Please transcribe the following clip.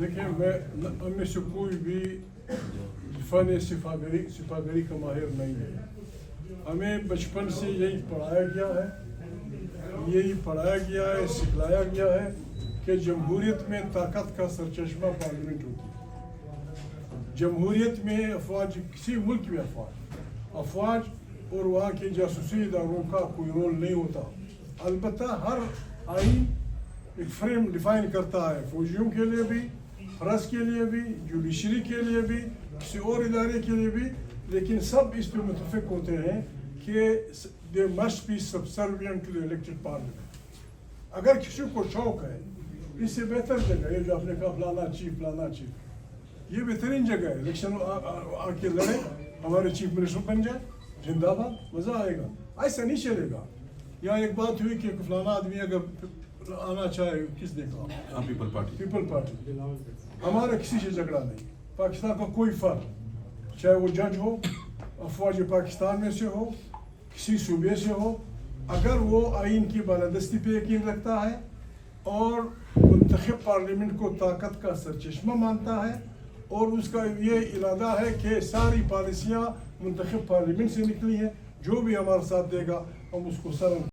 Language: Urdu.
دیکھیں میں ہم میں سے کوئی بھی فن سپاہیگری کا ماہر نہیں ہے. ہمیں بچپن سے یہی پڑھایا گیا ہے سکھلایا گیا ہے کہ جمہوریت میں طاقت کا سرچشمہ پارلیمنٹ ہوتی ہے. جمہوریت میں افواج کسی ملک میں افواج اور وہاں کے جاسوسی اداروں کا کوئی رول نہیں ہوتا. البتہ ہر آئین ایک فریم ڈیفائن کرتا ہے فوجیوں کے لیے بھی, پریس کے لیے بھی, جوڈیشری کے لیے بھی, کسی اور ادارے کے لیے بھی, لیکن سب اس پہ متفق ہوتے ہیں کہ they must be subservient to the elected parliament. اگر کسی کو شوق ہے, اس سے بہتر جگہ ہے جو آپ نے کہا فلانا چیف, یہ بہترین جگہ ہے. الیکشن آ کے لڑے, ہمارے چیف منسٹر بن جائے, زندہ باد, مزہ آئے گا. ایسا نہیں چلے گا. یہاں ایک بات ہوئی کہ فلانا آدمی اگر آنا چاہے, کس نے کہا؟ People party. ہمارا کسی سے جھگڑا نہیں. پاکستان کا کوئی فرد, چاہے وہ جج ہو, افواج پاکستان میں سے ہو, کسی صوبے سے ہو, اگر وہ آئین کی بالادستی پہ یقین رکھتا ہے اور منتخب پارلیمنٹ کو طاقت کا سرچشمہ مانتا ہے اور اس کا یہ ارادہ ہے کہ ساری پالیسیاں منتخب پارلیمنٹ سے نکلی ہیں, جو بھی ہمارا ساتھ دے گا ہم اس کو سر